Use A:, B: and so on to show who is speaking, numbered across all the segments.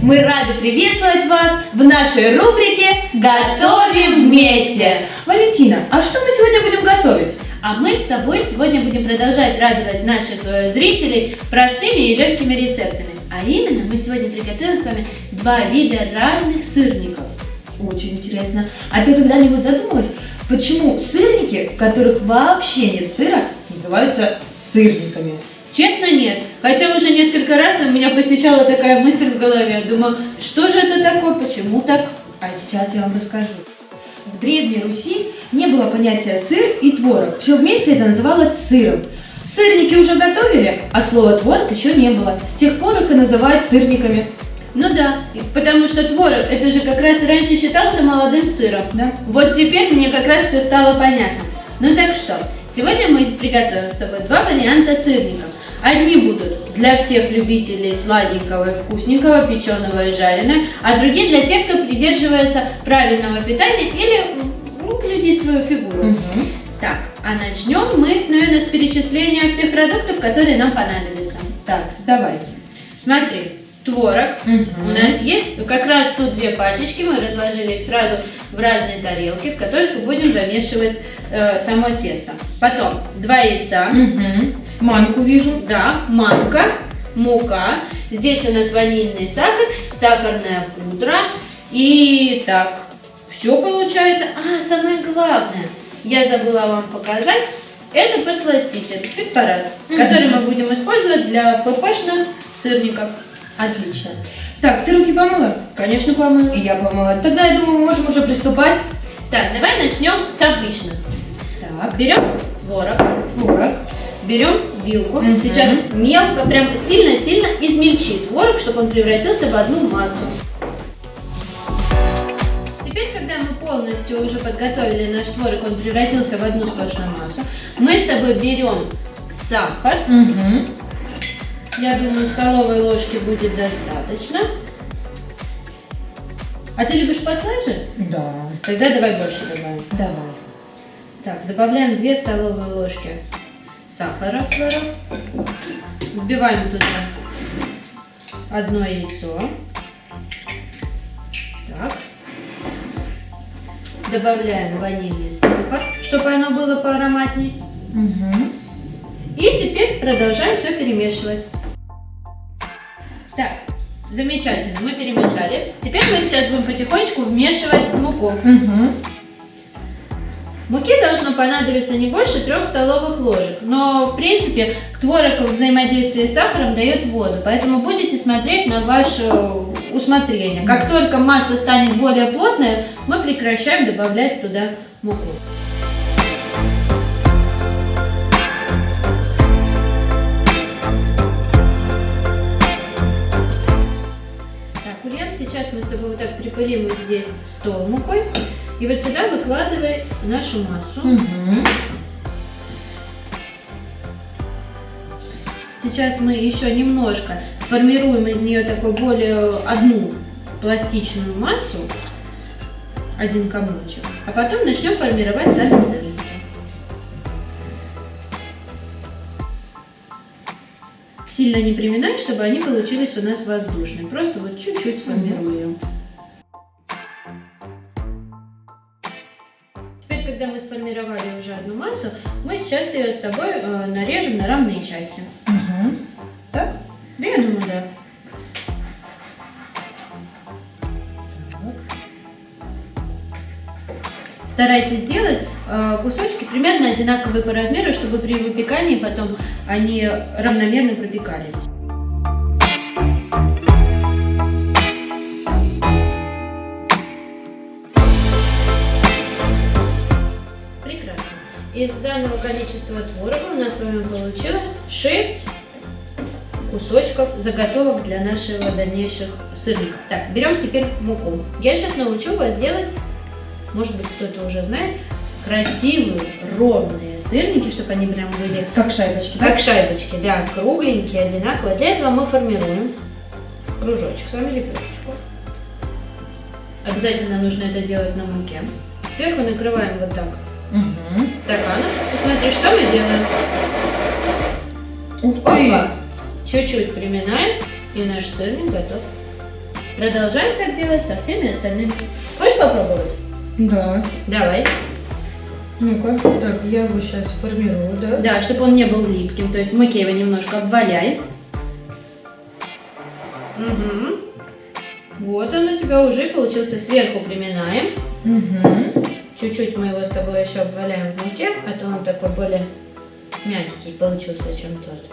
A: Мы рады приветствовать вас в нашей рубрике «Готовим вместе». Валентина, а что мы сегодня будем готовить?
B: А мы с тобой сегодня будем продолжать радовать наших зрителей простыми и легкими рецептами. А именно, мы сегодня приготовим с вами 2 вида разных сырников.
A: Очень интересно. А ты когда-нибудь задумалась, почему сырники, в которых вообще нет сыра, называются сырниками?
B: Честно, нет. Хотя уже несколько раз у меня посещала такая мысль в голове. Думаю, что же это такое, почему так?
A: А сейчас я вам расскажу. В Древней Руси не было понятия сыр и творог. Все вместе это называлось сыром. Сырники уже готовили, а слова творог еще не было. С тех пор их и называют сырниками.
B: Ну да, потому что творог, это же как раз раньше считался молодым сыром.
A: Да.
B: Вот теперь мне как раз все стало понятно. Ну так что, сегодня мы приготовим с тобой 2 варианта сырников. Одни будут для всех любителей сладенького и вкусненького, печеного и жареного, а другие для тех, кто придерживается правильного питания или глядит свою фигуру. Так, а начнем мы, наверное, с перечисления всех продуктов, которые нам понадобятся.
A: Так, давай.
B: Смотри, творог у нас есть, как раз тут 2 пачечки, мы разложили их сразу в разные тарелки, в которых мы будем замешивать само тесто. Потом 2 яйца.
A: Манку вижу.
B: Да, манка, мука. Здесь у нас ванильный сахар, сахарная пудра. И так, все получается. А, самое главное, я забыла вам показать, это подсластитель, препарат, который мы будем использовать для ППшных сырников.
A: Отлично. Так, ты руки помыла?
B: Конечно, помыла.
A: И я помыла. Тогда, я думаю, мы можем уже приступать.
B: Так, давай начнем с обычных.
A: Так,
B: Берем творог.
A: творог.
B: Берем вилку, сейчас мелко, прям сильно-сильно измельчи творог, чтобы он превратился в одну массу. Теперь, когда мы полностью уже подготовили наш творог, он превратился в одну сплошную массу, мы с тобой берем сахар. Я думаю, столовой ложки будет достаточно. А ты любишь послаже?
A: Да.
B: Тогда давай больше добавим.
A: Давай.
B: Так, добавляем 2 столовые ложки сахара в творог. Вбиваем туда 1 яйцо. Так. Добавляем ванильный сахар, чтобы оно было поароматнее. И теперь продолжаем все перемешивать. Так, замечательно, мы перемешали. Теперь мы сейчас будем потихонечку вмешивать муку. Муки должно понадобиться не больше 3 столовых ложек, но в принципе творог в взаимодействии с сахаром дает воду, поэтому будете смотреть на ваше усмотрение. Как только масса станет более плотная, мы прекращаем добавлять туда муку. Так, Ульян, сейчас мы с тобой вот так припылим вот здесь стол мукой. И вот сюда выкладывай нашу массу. Сейчас мы еще немножко сформируем из нее такую более одну пластичную массу, один комочек, а потом начнем формировать сами сырники. Сильно не приминать, чтобы они получились у нас воздушные. Просто вот чуть-чуть сформируем. Когда мы сформировали уже одну массу, мы сейчас ее с тобой нарежем на равные части.
A: Так?
B: Да, я думаю, да.
A: Так.
B: Старайтесь сделать кусочки примерно одинаковые по размеру, чтобы при выпекании потом они равномерно пропекались. Из данного количества творога у нас с вами получилось 6 кусочков заготовок для нашего дальнейших сырников. Так, берем теперь муку. Я сейчас научу вас делать, может быть, кто-то уже знает, красивые ровные сырники, чтобы они прям были
A: как шайбочки.
B: Как шайбочки, да, кругленькие, одинаковые. Для этого мы формируем кружочек, с вами лепешечку. Обязательно нужно это делать на муке. Сверху накрываем вот так стаканом. И смотри, что мы делаем.
A: Ух ты!
B: Опа. Чуть-чуть приминаем, и наш сырник готов. Продолжаем так делать со всеми остальными. Хочешь попробовать?
A: Да.
B: Давай.
A: Ну-ка, так, я его сейчас формирую, да?
B: Да, чтобы он не был липким. То есть в муке его немножко обваляй. Угу. Вот он у тебя уже получился. Сверху приминаем.
A: Угу.
B: Чуть-чуть мы его с тобой еще обваляем в муке, а то он такой более мягкий получился, чем торт.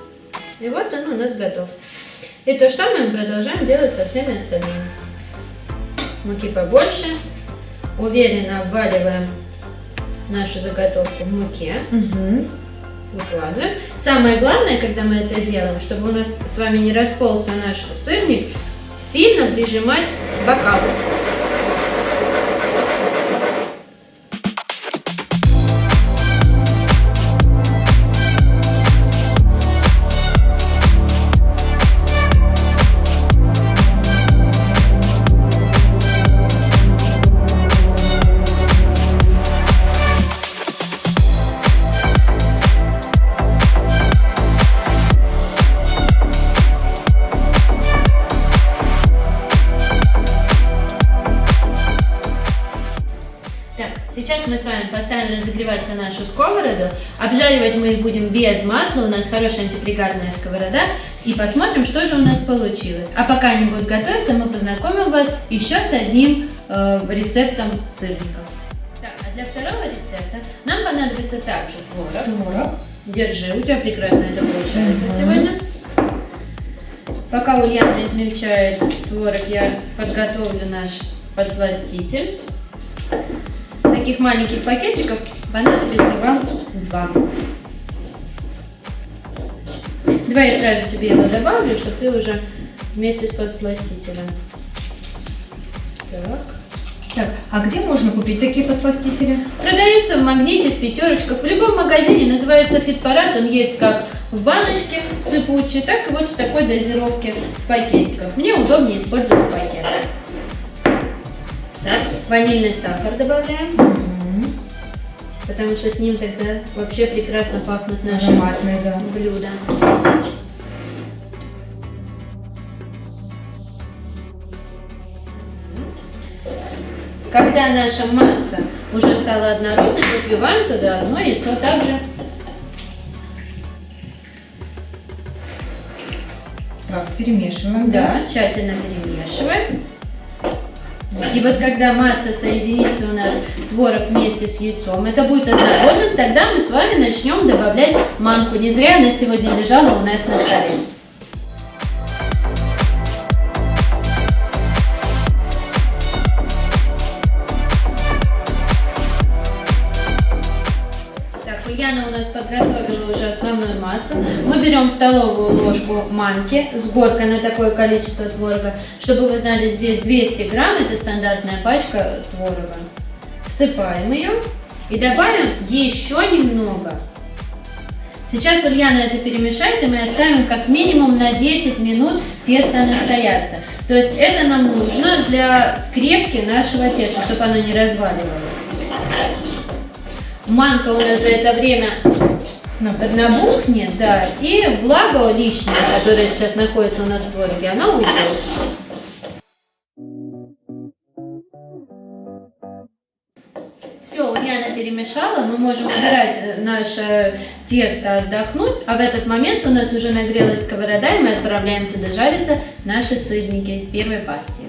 B: И вот он у нас готов. И то же самое мы продолжаем делать со всеми остальными. Муки побольше. Уверенно обваливаем нашу заготовку в муке.
A: Угу.
B: Выкладываем. Самое главное, когда мы это делаем, чтобы у нас с вами не расползся наш сырник, сильно прижимать к бокалу. Сейчас мы с вами поставим разогреваться нашу сковороду. Обжаривать мы их будем без масла. У нас хорошая антипригарная сковорода. И посмотрим, что же у нас получилось. А пока они будут готовиться, мы познакомим вас еще с одним рецептом сырников. Так, а для второго рецепта нам понадобится также творог. Держи, у тебя прекрасно это получается сегодня. Пока Ульяна измельчает творог, я подготовлю наш подсластитель. Таких маленьких пакетиков понадобится вам 2. Давай я сразу тебе его добавлю, чтобы ты уже вместе с подсластителем.
A: Так, а где можно купить такие подсластители?
B: Продается в Магните, в Пятерочках, в любом магазине, называется Фитпарад. Он есть как в баночке сыпучей, так и вот в такой дозировке в пакетиках. Мне удобнее использовать пакет. Так, ванильный сахар добавляем, потому что с ним тогда вообще прекрасно пахнут наши блюда. Когда наша масса уже стала однородной, подбиваем туда одно яйцо также.
A: Так, перемешиваем.
B: Да, тщательно перемешиваем. И вот когда масса соединится у нас творог вместе с яйцом, это будет однородным, тогда мы с вами начнем добавлять манку. Не зря она сегодня лежала у нас на столе. Так, Ульяна у нас подготовила уже основную массу. Мы берем столовую ложку манки с горкой на такое количество творога. Чтобы вы знали, здесь 200 грамм, это стандартная пачка творога. Всыпаем ее и добавим еще немного. Сейчас Ульяна это перемешает, и мы оставим как минимум на 10 минут тесто настояться. То есть это нам нужно для скрепки нашего теста, чтобы оно не разваливалось. Манка у нас за это время набухнет, да, и влага лишняя, которая сейчас находится у нас в твороге, она уйдет. Все, Ульяна перемешала, мы можем убирать наше тесто отдохнуть, а в этот момент у нас уже нагрелась сковорода, и мы отправляем туда жариться наши сырники из первой партии.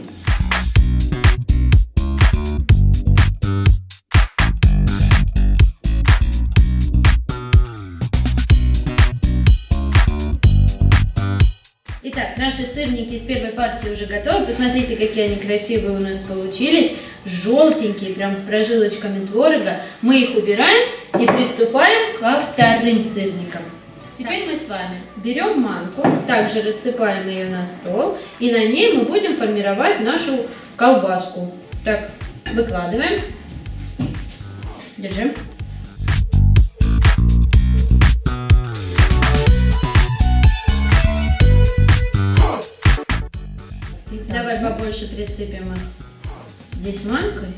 B: Итак, наши сырники из первой партии уже готовы. Посмотрите, какие они красивые у нас получились. Желтенькие, прям с прожилочками творога. Мы их убираем и приступаем ко вторым сырникам. Теперь мы с вами берем манку, также рассыпаем ее на стол. И на ней мы будем формировать нашу колбаску. Так, выкладываем. Держим. Давай побольше присыпем их здесь манкой.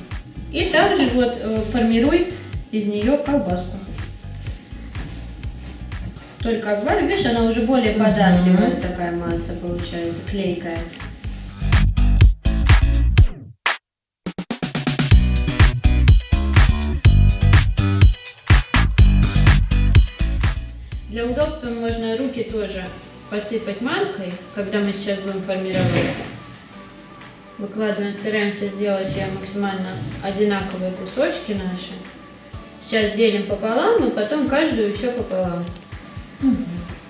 B: И также вот формируй из нее колбаску. Только обваливай, видишь, она уже более податливая, такая масса получается, клейкая. Для удобства можно руки тоже посыпать манкой, когда мы сейчас будем формировать. Выкладываем, стараемся сделать ее максимально одинаковые кусочки наши. Сейчас делим пополам, и потом каждую еще пополам.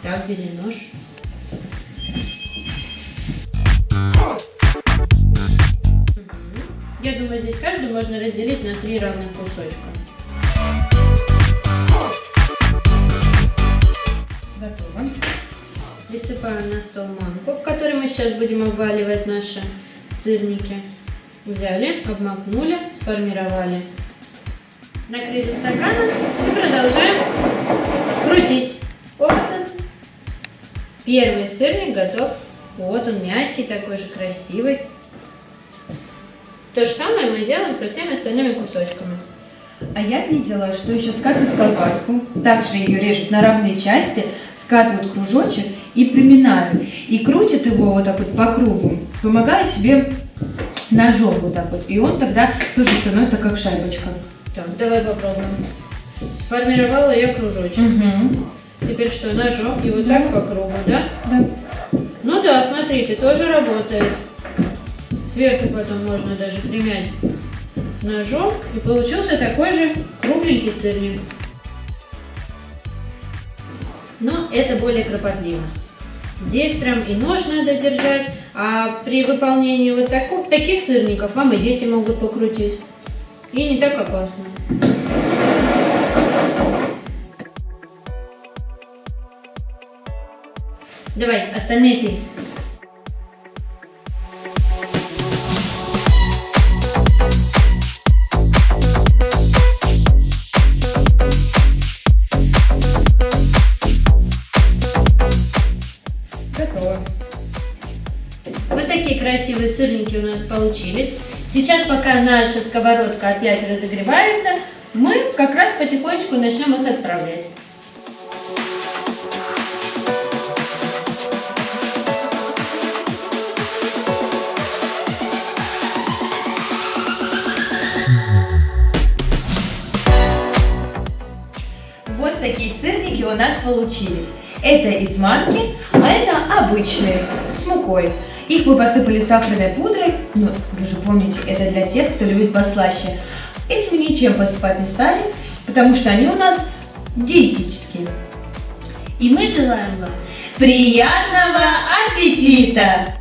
B: Так, бери нож. Я думаю, здесь каждую можно разделить на 3 равных кусочка.
A: Готово.
B: Присыпаем на стол манку, в которой мы сейчас будем обваливать наши сырники. Взяли, обмакнули, сформировали. Накрыли стаканом и продолжаем крутить. Вот он. Первый сырник готов. Вот он, мягкий, такой же красивый. То же самое мы делаем со всеми остальными кусочками.
A: А я видела, что еще скатывают колбаску, также ее режут на равные части, скатывают кружочек и приминают. И крутят его вот так вот по кругу, помогая себе ножом вот так вот. И он тогда тоже становится как шайбочка.
B: Так, давай попробуем. Сформировала я кружочек. Теперь что, ножом и вот так по кругу, да?
A: Да.
B: Ну да, смотрите, тоже работает. Сверху потом можно даже примять ножом, и получился такой же кругленький сырник. Но это более кропотливо. Здесь прям и нож надо держать, а при выполнении вот таких сырников вам и дети могут покрутить. И не так опасно. Давай, остальные ты.
A: Готово.
B: Вот такие красивые сырники у нас получились. Сейчас, пока наша сковородка опять разогревается, мы как раз потихонечку начнем их отправлять.
A: Вот такие сырники у нас получились. Это из манки, а это обычные, с мукой. Их мы посыпали сахарной пудрой, ну, вы же помните, это для тех, кто любит послаще. Эти мы ничем посыпать не стали, потому что они у нас диетические.
B: И мы желаем вам
A: Приятного аппетита!